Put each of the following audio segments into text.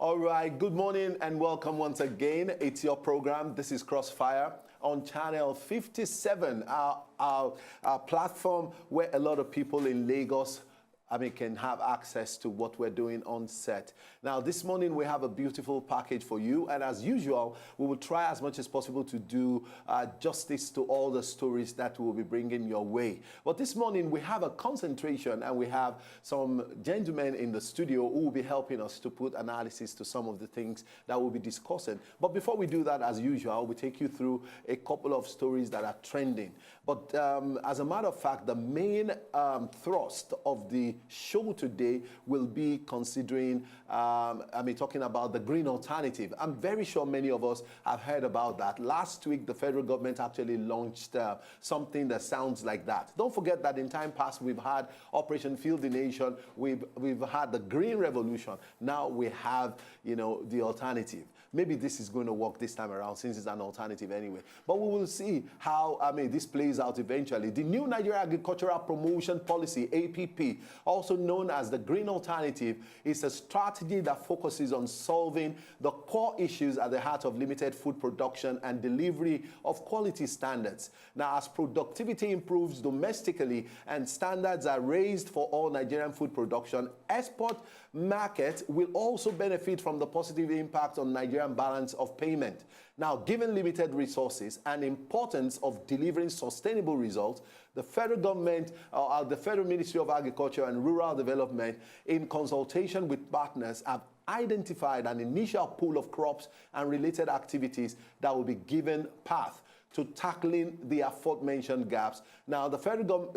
All right, good morning and welcome once again. It's your program. This is Crossfire on channel 57, our platform where a lot of people in Lagos can have access to what we're doing on set. Now, this morning we have a beautiful package for you, and as usual, we will try as much as possible to do justice to all the stories that we'll be bringing your way. But this morning we have a concentration, and we have some gentlemen in the studio who will be helping us to put analysis to some of the things that we'll be discussing. But before we do that, as usual, we take you through a couple of stories that are trending. But as a matter of fact, the main thrust of the show today will be considering, talking about the green alternative. I'm very sure many of us have heard about that. Last week, the federal government actually launched something that sounds like that. Don't forget that in time past, we've had Operation Field the Nation, we've had the Green Revolution. Now we have, the alternative. Maybe this is going to work this time around since it's an alternative anyway. But we will see how this plays out eventually. The new Nigerian Agricultural Promotion Policy, APP, also known as the Green Alternative, is a strategy that focuses on solving the core issues at the heart of limited food production and delivery of quality standards. Now, as productivity improves domestically and standards are raised for all Nigerian food production, export market will also benefit from the positive impact on Nigerian balance of payment. Now, given limited resources and importance of delivering sustainable results, the federal government, the Federal Ministry of Agriculture and Rural Development, in consultation with partners, have identified an initial pool of crops and related activities that will be given path to tackling the aforementioned gaps. Now, the Federal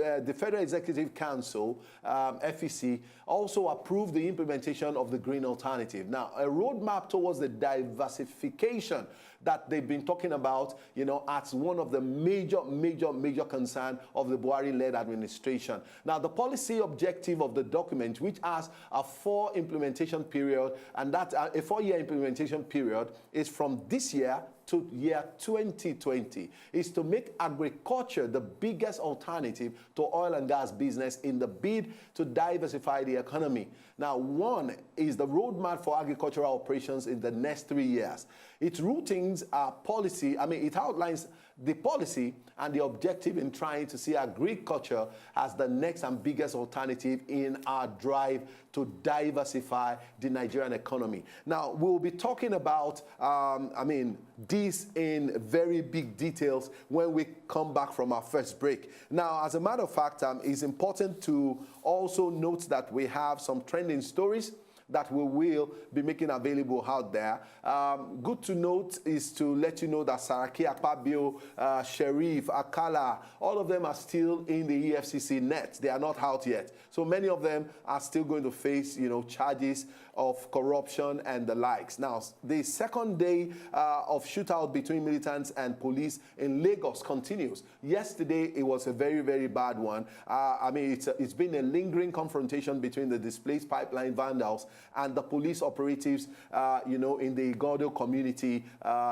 Executive Council, FEC, also approved the implementation of the Green Alternative. Now, a roadmap towards the diversification that they've been talking about, as one of the major concern of the Buhari-led administration. Now, the policy objective of the document, which has a 4-year implementation period, and that a 4-year implementation period is from this year to year 2020, is to make agriculture the biggest alternative to oil and gas business in the bid to diversify the economy. Now, one is the roadmap for agricultural operations in the next 3 years. Its routines are policy, it outlines the policy and the objective in trying to see agriculture as the next and biggest alternative in our drive to diversify the Nigerian economy. Now, we'll be talking about, this in very big details when we come back from our first break. Now, as a matter of fact, it's important to also note that we have some trending stories that we will be making available out there. Good to note is to let you know that Saraki, Akpabio, Sheriff, Akala, all of them are still in the EFCC net. They are not out yet. So many of them are still going to face, charges of corruption and the likes. Now, the second day of shootout between militants and police in Lagos continues. Yesterday, it was a very, very bad one. It's been a lingering confrontation between the displaced pipeline vandals and the police operatives, in the Igodo community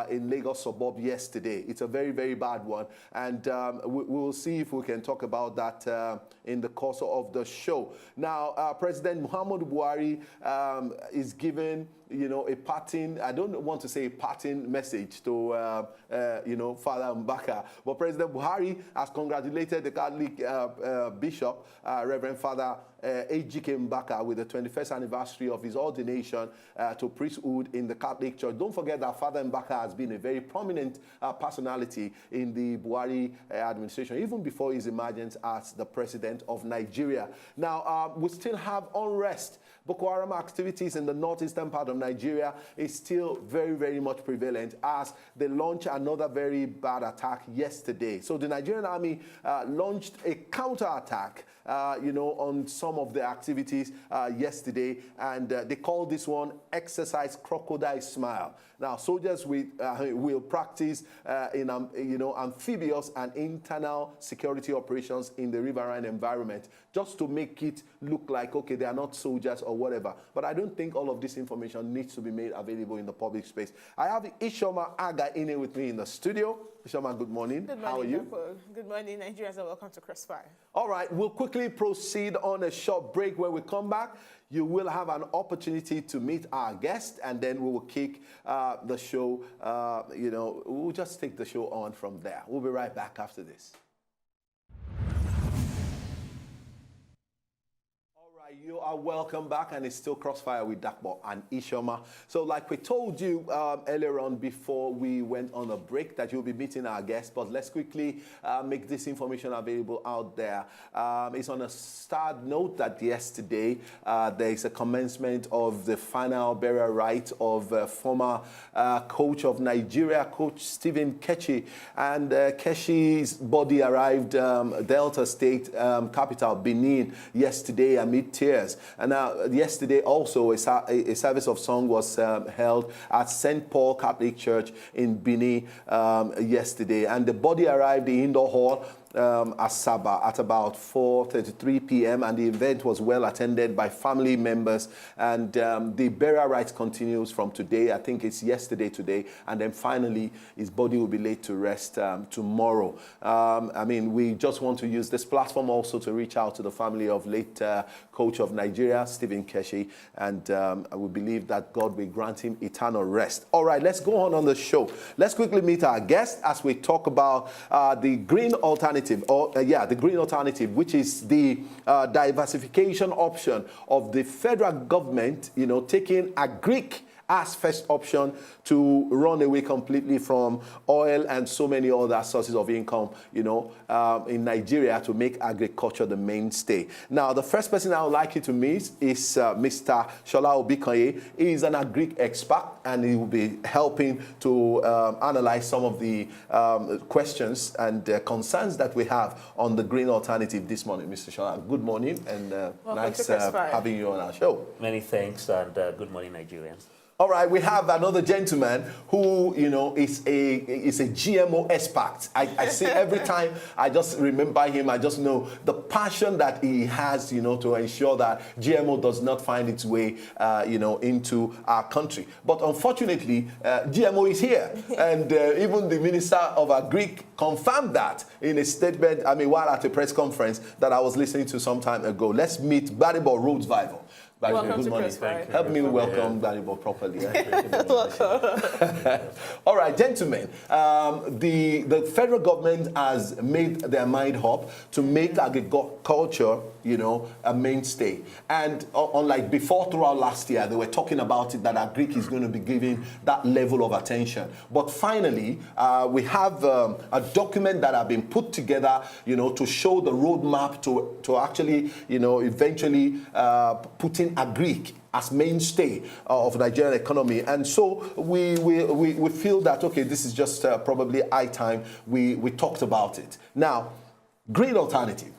in Lagos suburb yesterday. It's a very, very bad one. And we will see if we can talk about that in the course of the show. Now, President Muhammadu Buhari is given, a parting, I don't want to say a parting message to, Father Mbaka, but President Buhari has congratulated the Catholic Bishop, Reverend Father Ejike Mbaka, with the 21st anniversary of his ordination to priesthood in the Catholic Church. Don't forget that Father Mbaka has been a very prominent personality in the Buhari administration, even before his emergence as the president of Nigeria. Now, we still have unrest. Boko Haram activities in the northeastern part of Nigeria is still very, very much prevalent as they launched another very bad attack yesterday. So the Nigerian army launched a counterattack, on some of the activities yesterday, and they called this one Exercise Crocodile Smile. Now, soldiers will practice in amphibious and internal security operations in the riverine environment, just to make it look like, okay, they are not soldiers or whatever. But I don't think all of this information needs to be made available in the public space. I have Ishoma Aga in here with me in the studio. Ishoma, good morning. Good morning. How are you? Good morning, Nigerians, and welcome to Crossfire. All right, we'll quickly proceed on a short break. When we come back, You will have an opportunity to meet our guest, and then we will kick the show. We'll just take the show on from there. We'll be right back after this. You are welcome back, and it's still Crossfire with Dakbo and Ishoma. So like we told you earlier on before we went on a break that you'll be meeting our guest, but let's quickly make this information available out there. It's on a sad note that yesterday there is a commencement of the final burial rite of former coach of Nigeria, Coach Stephen Keshi, and Keshi's body arrived Delta State capital, Benin, yesterday amid tears. And yesterday also a service of song was held at St. Paul Catholic Church in Benin yesterday, and the body arrived in the indoor hall Asaba at about 4:33 p.m. and the event was well attended by family members, and the burial rites continues from today. I think it's yesterday today, and then finally his body will be laid to rest tomorrow. We just want to use this platform also to reach out to the family of late coach of Nigeria, Stephen Keshi, and we believe that God will grant him eternal rest. All right, let's go on the show. Let's quickly meet our guest as we talk about the green alternative. The green alternative, which is the diversification option of the federal government, taking a Greek as first option to run away completely from oil and so many other sources of income, in Nigeria, to make agriculture the mainstay. Now, the first person I would like you to meet is Mr. SHOLA OBIKANYE. He is an agric expert, and he will be helping to analyze some of the questions and concerns that we have on the green alternative this morning. Mr. SHOLA, good morning, and nice having you on our show. Many thanks, and good morning, Nigerians. All right, we have another gentleman who, is a GMO expert. I see every time I just remember him, I just know the passion that he has, to ensure that GMO does not find its way, into our country. But unfortunately, GMO is here, and even the Minister of Agric confirmed that in a statement, while at a press conference that I was listening to some time ago. Let's meet GBADEBO RHODES-VIVOR. Welcome good morning. Help me welcome GBADEBO properly. All right, gentlemen. The federal government has made their mind up to make agriculture, a mainstay. And unlike before, throughout last year, they were talking about it that agric is going to be given that level of attention. But finally, we have a document that has been put together, to show the roadmap to actually, eventually putting agric as mainstay of the Nigerian economy. And so we feel that, okay, this is just probably high time we talked about it. Now, green alternative.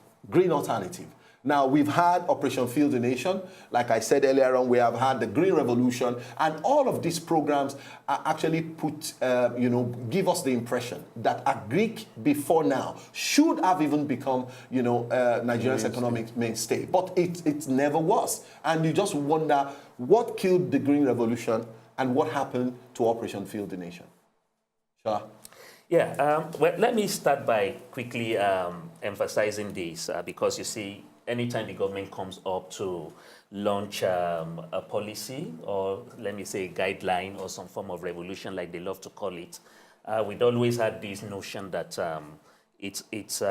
Now, we've had Operation Field the Nation. Like I said earlier on, we have had the Green Revolution, and all of these programs are actually give us the impression that agric before now should have even become, Nigeria's economic mainstay. But it never was. And you just wonder what killed the Green Revolution and what happened to Operation Field the Nation. Sure. Yeah, well, let me start by quickly emphasizing this because you see, anytime the government comes up to launch a policy, or let me say a guideline or some form of revolution like they love to call it, we'd always had this notion that it's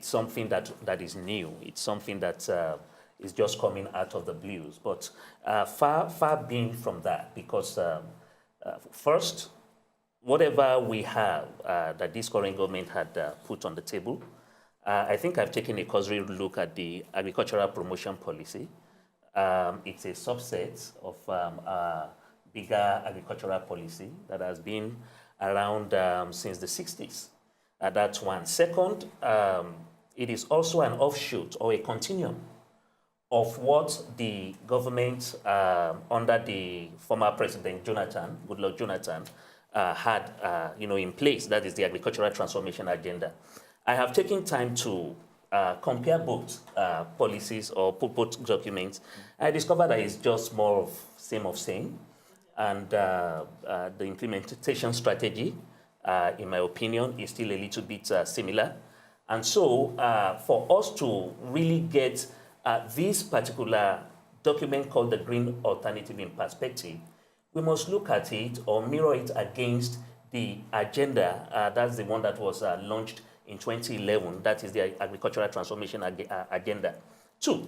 something that is new. It's something that is just coming out of the blues. But far being from that, because first, whatever we have that this current government had put on the table, I think I've taken a cursory look at the agricultural promotion policy. It's a subset of a bigger agricultural policy that has been around since the 60s. That's one. Second, it is also an offshoot or a continuum of what the government under the former President Goodluck Jonathan, had in place. That is the agricultural transformation agenda. I have taken time to compare both policies or both documents. I discovered that it's just more of same, and the implementation strategy, in my opinion, is still a little bit similar. And so, for us to really get this particular document called the Green Alternative in Perspective, we must look at it or mirror it against the agenda. That's the one that was launched in 2011. That is the Agricultural Transformation Agenda. 2,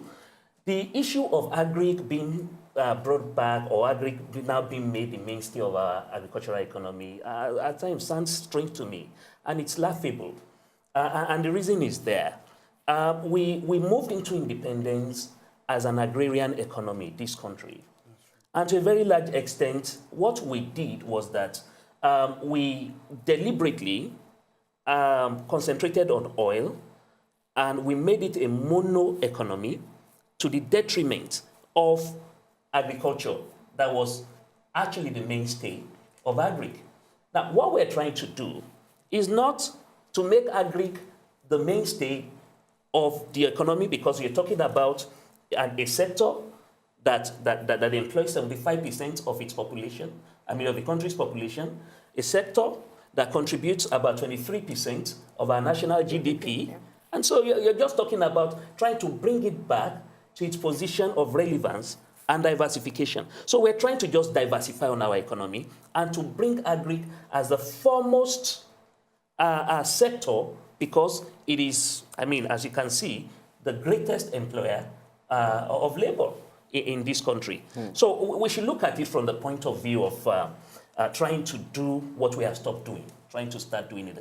the issue of agric being brought back or agric now being made the mainstay of our agricultural economy at times sounds strange to me, and it's laughable. And the reason is there. We moved into independence as an agrarian economy, this country. And to a very large extent, what we did was that we deliberately concentrated on oil, and we made it a mono economy to the detriment of agriculture that was actually the mainstay of agric. Now, what we're trying to do is not to make agric the mainstay of the economy, because you're talking about a sector that employs 75% of its population, of the country's population, a sector that contributes about 23% of our national GDP. Yeah. And so you're just talking about trying to bring it back to its position of relevance and diversification. So we're trying to just diversify on our economy and to bring agric as the foremost sector, because it is, as you can see, the greatest employer of labor in this country. So we should look at it from the point of view of trying to do what we have stopped doing, trying to start doing it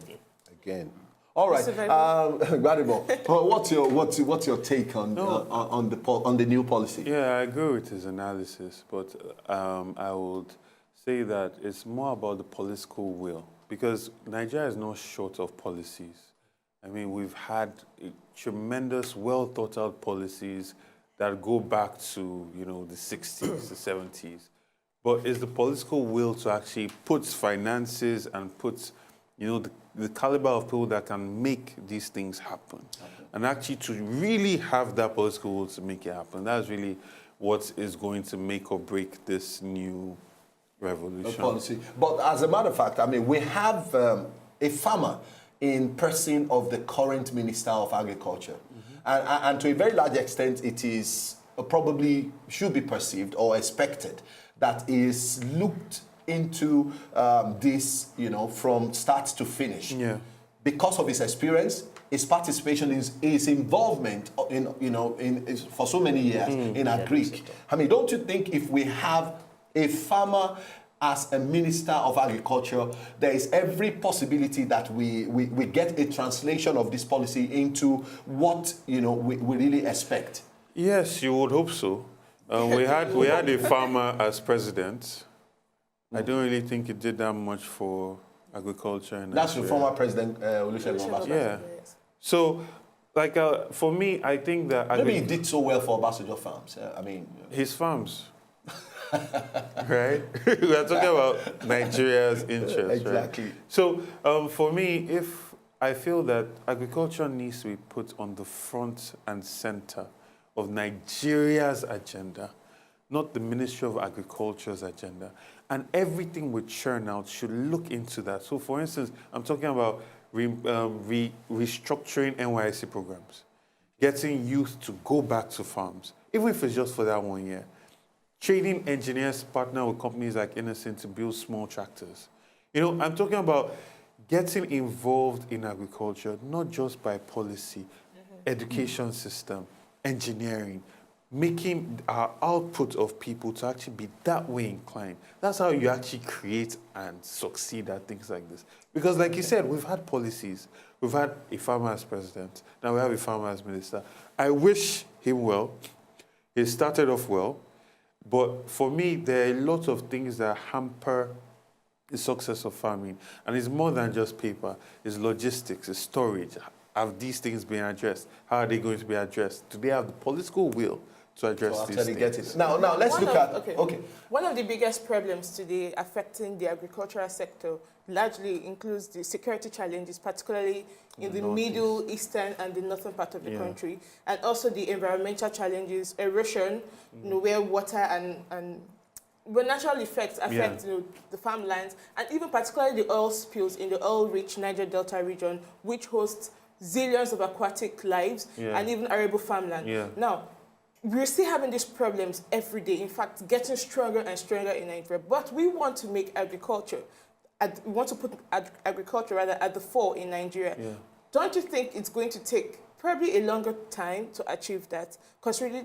again. All right, GBADEBO, what's your take on the new policy? Yeah, I agree with his analysis, but I would say that it's more about the political will, because Nigeria is not short of policies. We've had tremendous, well-thought-out policies that go back to, the 60s, the 70s. But it's the political will to actually put finances and put, the caliber of people that can make these things happen. And actually to really have that political will to make it happen. That's really what is going to make or break this new revolution. Policy. But as a matter of fact, we have a farmer in person of the current Minister of Agriculture. And to a very large extent, it is probably should be perceived or expected that is looked into this, from start to finish. Yeah. Because of his experience, his participation, his involvement for so many years in agric. Don't you think if we have a farmer as a Minister of Agriculture, there is every possibility that we get a translation of this policy into what we really expect? Yes, you would hope so. We had a farmer as president. I don't really think it did that much for agriculture in Nigeria. That's the former president, Olusegun Obasanjo. Yeah. So, for me, I think that maybe he did so well for Obasanjo farms. His farms. Right? We are talking about Nigeria's interests. Exactly. Right? So, for me, I feel that agriculture needs to be put on the front and center of Nigeria's agenda, not the Ministry of Agriculture's agenda. And everything we churn out should look into that. So, for instance, I'm talking about restructuring NYSC programs, getting youth to go back to farms, even if it's just for that 1 year. Training engineers partner with companies like Innocent to build small tractors. I'm talking about getting involved in agriculture, not just by policy, education system, engineering, making our output of people to actually be that way inclined. That's how you actually create and succeed at things like this. Because like you said, we've had policies. We've had a farmer as president. Now we have a farmer as minister. I wish him well. He started off well. But for me, there are a lot of things that hamper the success of farming. And it's more than just paper. It's logistics, it's storage. Have these things been addressed? How are they going to be addressed? Do they have the political will to address these things? Get it. Now let's look at... Okay. One of the biggest problems today affecting the agricultural sector largely includes the security challenges, particularly in the Middle Eastern and the northern part of the country, and also the environmental challenges, erosion, where water and natural effects affect the farmlands, and even particularly the oil spills in the oil-rich Niger Delta region, which hosts zillions of aquatic lives and even arable farmland. Now, we're still having these problems every day. In fact, getting stronger and stronger in Nigeria. But we want to make agriculture, we want to put agriculture rather at the fore in Nigeria. Yeah. Don't you think it's going to take probably a longer time to achieve that, considering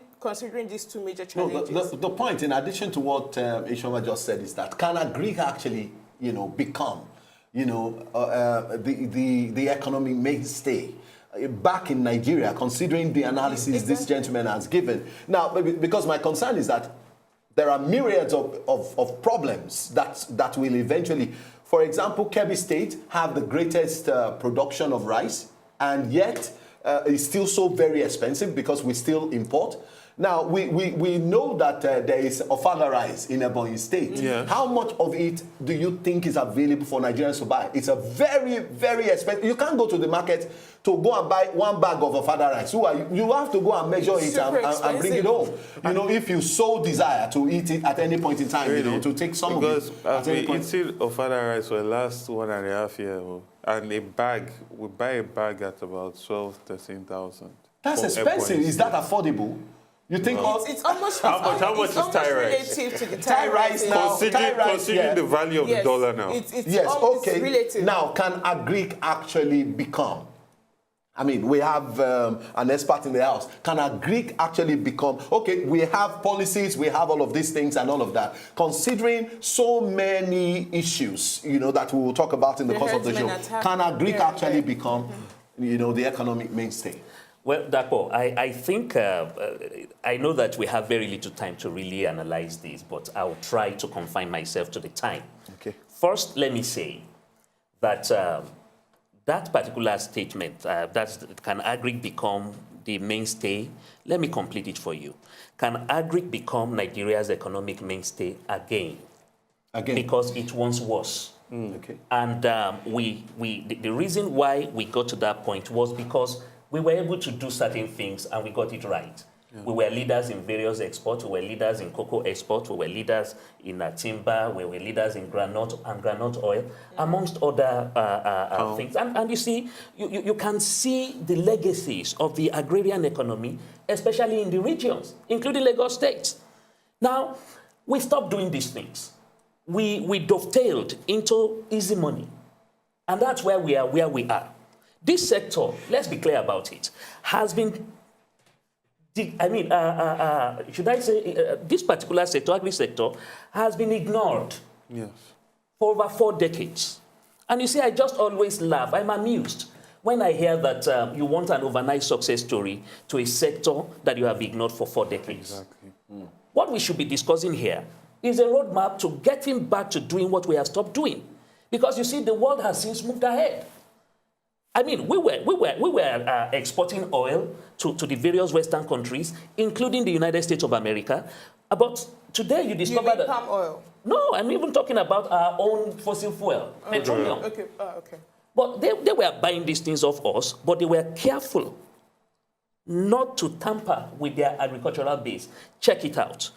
these two major challenges? No, the point, in addition to what Ishoma just said, is that can Greek actually, become, the economic mainstay back in Nigeria, considering the analysis this gentleman has given? Now, because my concern is that there are myriads of problems that will eventually, for example, Kebbi State have the greatest production of rice, and yet it's still so very expensive because we still import. Now, we know that there is Ofala rice in Ebonyi State. Yeah. How much of it do you think is available for Nigerians to buy? It's a very, very expensive. You can't go to the market to go and buy one bag of Ofala rice. You have to go and measure it and bring it home. If you so desire to eat it at any point in time, Really? to take some because of it. I've been eating Ofada rice for the last 1.5 years, and a bag, we buy a bag at about 12,000, 13,000. That's expensive. Is that affordable? You think It's almost How much is Thai rice? relative to the Thai rice now? Considering the value of the dollar now. It's okay. It's relative. Now, can Agric actually become? I mean, we have an expert in the house. Can Agric actually become? Okay, we have policies, we have all of these things and all of that. Considering so many issues, that we will talk about in the course of the show, can Agric actually become, the economic mainstay? Well, Dapo, I think, I know that we have very little time to really analyze this, but I'll try to confine myself to the time. Okay. First, let me say that that particular statement, can Agric become the mainstay? Let me complete it for you. Can Agric become Nigeria's economic mainstay again? Again? Because it once was. Okay. And the reason why we got to that point was because we were able to do certain things and we got it right. Yeah. We were leaders in various exports. We were leaders in cocoa exports. We were leaders in timber. We were leaders in groundnut oil, amongst other things. And you see, you can see the legacies of the agrarian economy, especially in the regions, including Lagos State. Now, we stopped doing these things. We dovetailed into easy money. And that's where we are. This sector, let's be clear about it, has been, should I say, this particular sector, agri-sector, has been ignored for over 4 decades. And you see, I just always laugh. I'm amused when I hear that you want an overnight success story to a sector that you have ignored for 4 decades. Exactly. What we should be discussing here is a roadmap to getting back to doing what we have stopped doing. Because you see, the world has since moved ahead. I mean, we were exporting oil to the various Western countries, including the United States of America. But today you discover that palm oil. No, I'm even talking about our own fossil fuel, petroleum. Okay. Okay. But they were buying these things off us, but they were careful not to tamper with their agricultural base. Check it out.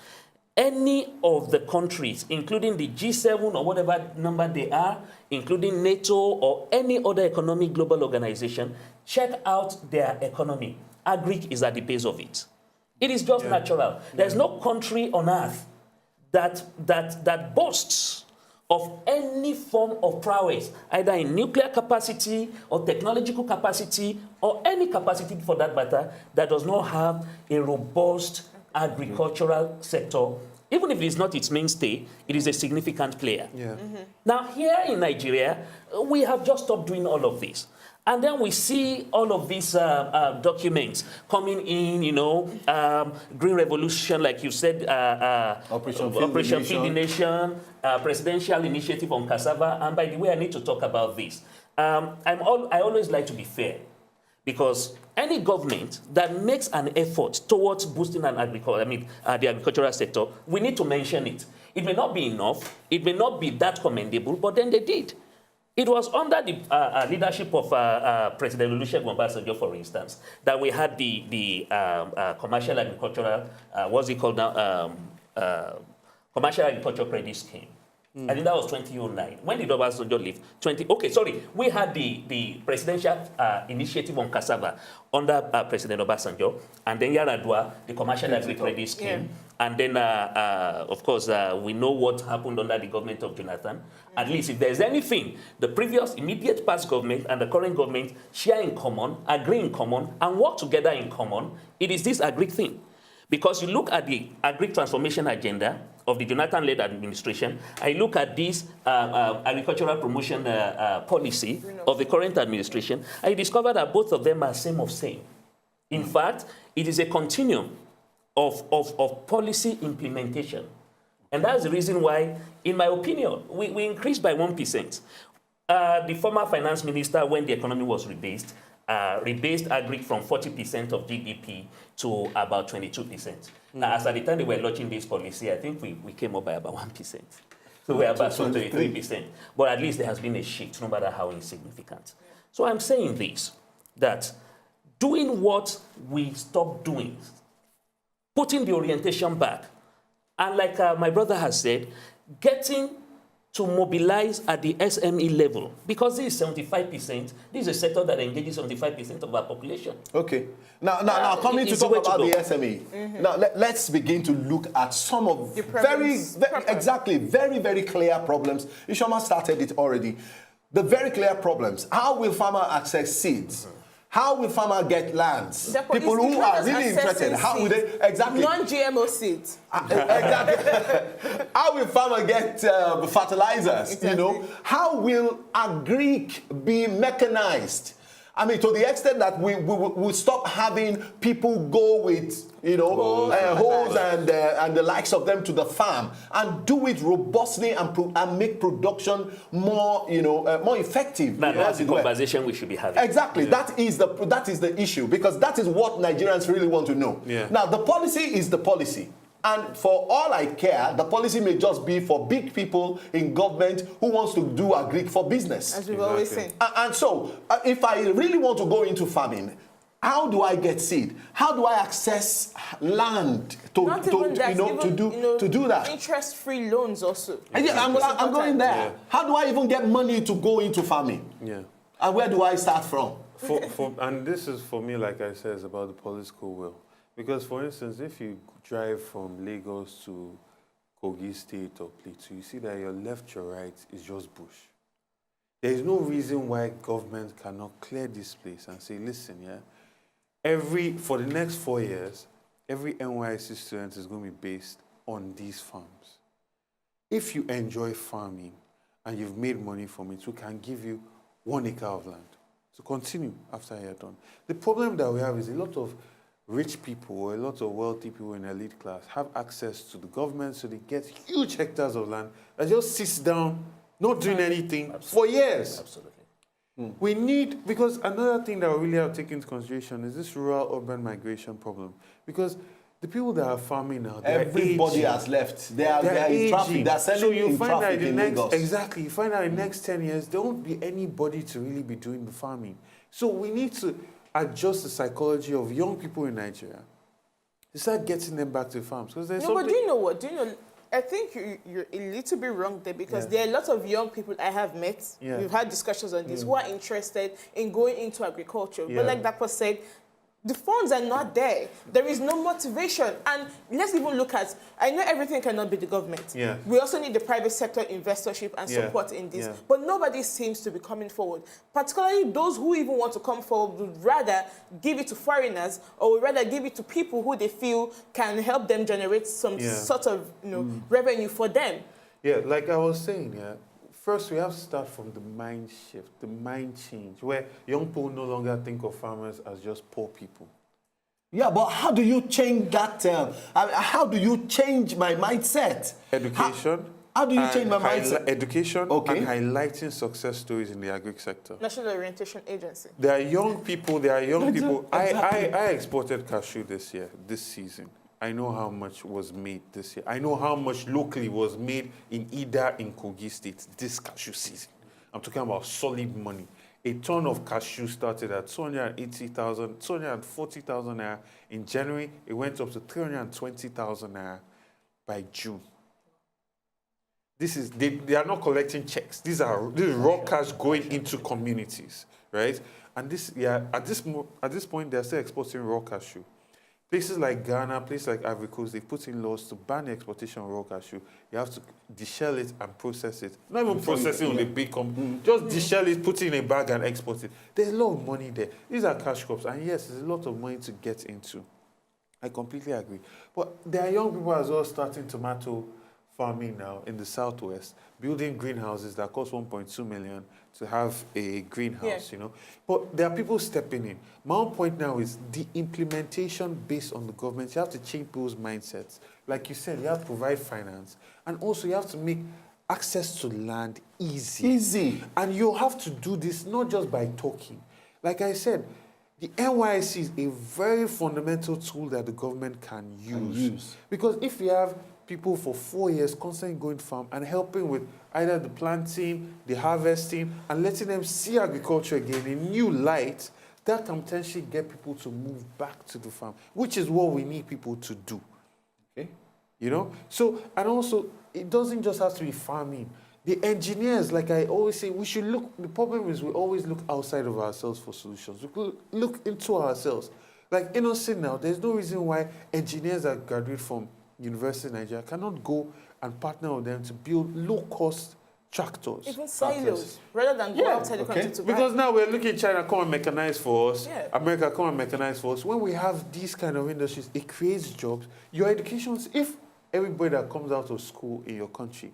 Any of the countries, including the G7 or whatever number they are, including NATO or any other economic global organization, check out their economy. Agric is at the base of it. It is just natural. There's no country on earth that boasts of any form of prowess, either in nuclear capacity or technological capacity or any capacity for that matter, that does not have a robust agricultural sector. Even if it is not its mainstay, it is a significant player. Yeah. Now, here in Nigeria, we have just stopped doing all of this. And then we see all of these documents coming in, Green Revolution, like you said, Operation Feed the Nation, Presidential Initiative on Cassava. And by the way, I need to talk about this. I always like to be fair, because any government that makes an effort towards boosting the agricultural sector, we need to mention it. It may not be enough, it may not be that commendable, but then they did. It was under the leadership of President Olusegun Obasanjo, for instance, that we had the commercial agricultural, what's it called now? Commercial agricultural credit scheme. I think that was 2009. When did Obasanjo leave? We had the presidential initiative on cassava under President Obasanjo, and then Yaradua, the commercial agri-credit scheme, and then, of course, we know what happened under the government of Jonathan. At least if there's anything, the previous immediate past government and the current government share in common, agree in common, and work together in common, it is this agri thing. Because you look at the agri-transformation agenda of the Jonathan-led administration, I look at this agricultural promotion policy of the current administration, I discover that both of them are same of same. In fact, it is a continuum of policy implementation. And that's the reason why, in my opinion, we increased by 1%. The former finance minister, when the economy was rebased agri from 40% of GDP to about 22%. Now, as at the time they were launching this policy, I think we came up by about 1%. So we're about 23%. But at least there has been a shift, no matter how insignificant. So I'm saying this, that doing what we stopped doing, putting the orientation back, and like my brother has said, getting to mobilize at the SME level, because this is 75%. This is a sector that engages 75% of our population. Okay. Now coming to talk about the SME. Now let's begin to look at some of the very clear problems. Ishoma started it already. The very clear problems. How will farmer access seeds? How will farmer get lands? People who are really interested. How will they exactly non-GMO seeds? Exactly. How will farmer get fertilizers? Exactly. You know, how will agric be mechanized? I mean, to the extent that we stop having people go with, you know, hoes and the likes of them to the farm and do it robustly and make production more, you know, more effective. Now, that's the conversation we should be having. Exactly. Yeah. That is the issue, because that is what Nigerians really want to know. Yeah. Now, the policy is the policy. And for all I care, the policy may just be for big people in government who wants to do agric for business. As we've always said. And so, if I really want to go into farming, how do I get seed? How do I access land to do that? Interest-free loans also. Yeah, I'm going there. Yeah. How do I even get money to go into farming? Yeah. And where do I start from? And this is, for me, like I said, it's about the political will. Because, for instance, if you drive from Lagos to Kogi State or Plateau, you see that your left, your right is just bush. There is no reason why government cannot clear this place and say, listen, yeah, for the next 4 years, every NYSC student is going to be based on these farms. If you enjoy farming and you've made money from it, we can give you 1 acre of land to continue after you're done. The problem that we have is a lot of rich people or a lot of wealthy people in the elite class have access to the government, so they get huge hectares of land that just sits down, not doing anything for years. Absolutely. We need, because another thing that we really have to take into consideration is this rural-urban migration problem. Because the people that are farming now, everybody has left. They are in traffic. They're selling in traffic in Lagos. Exactly. You find out in the next 10 years, there won't be anybody to really be doing the farming. So we need to adjust the psychology of young people in Nigeria. To start getting them back to the farms. But do you know what? I think you're a little bit wrong there, because there are a lot of young people I have met. We've had discussions on this, who are interested in going into agriculture. But like Dapo said, the funds are not there. There is no motivation. And let's even look at, I know everything cannot be the government. Yeah. We also need the private sector investorship and support in this. But nobody seems to be coming forward. Particularly those who even want to come forward would rather give it to foreigners, or would rather give it to people who they feel can help them generate some sort of revenue for them. Yeah, like I was saying, first, we have to start from the mind shift, the mind change, where young people no longer think of farmers as just poor people. Yeah, but how do you change that? How do you change my mindset? Education. How do you change my mindset? Education and highlighting success stories in the agri sector. National Orientation Agency. There are young people. I exported cashew this season. I know how much was made this year. I know how much locally was made in Kogi State this cashew season. I'm talking about solid money. A ton of cashew started at 280,000, 240,000 naira in January. It went up to 320,000 naira by June. they are not collecting checks. This is raw cash going into communities, right? And at this point, they're still exporting raw cashew. Places like Ghana, places like Ivory Coast, they've put in laws to ban the exportation of raw cashew. You have to deshell it and process it. Not even processing with a big company. Just deshell it, put it in a bag and export it. There's a lot of money there. These are cash crops. And yes, there's a lot of money to get into. I completely agree. But there are young people as well starting tomato farming now in the southwest, building greenhouses that cost 1.2 million to have a greenhouse, you know. But there are people stepping in. My own point now is the implementation based on the government. You have to change people's mindsets. Like you said, you have to provide finance. And also you have to make access to land easy. Easy. And you have to do this not just by talking. Like I said, the NYSC is a very fundamental tool that the government can use. Because if you have people for 4 years constantly going to farm and helping with either the planting, the harvesting, and letting them see agriculture again in new light, that can potentially get people to move back to the farm, which is what we need people to do. Okay? You know? So, and also, it doesn't just have to be farming. The engineers, like I always say, we should look, the problem is we always look outside of ourselves for solutions. We could look into ourselves. Like Innocent now, there's no reason why engineers that graduate from University of Nigeria cannot go and partner with them to build low-cost tractors. Even silos, rather than go outside the country to buy. Because now we're looking at China come and mechanize for us, America come and mechanize for us. When we have these kind of industries, it creates jobs. Your education, if everybody that comes out of school in your country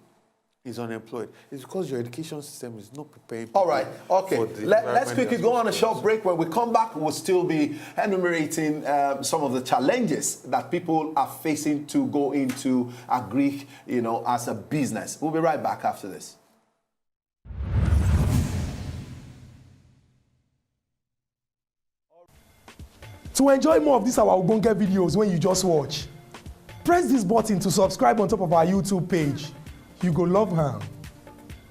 is unemployed, it's because your education system is not preparing people. All right, okay. Let's quickly go on a short break. When we come back, we'll still be enumerating some of the challenges that people are facing to go into agri, you know, as a business. We'll be right back after this. To enjoy more of these our Ogbonge videos when you just watch, press this button to subscribe on top of our YouTube page. You go love am.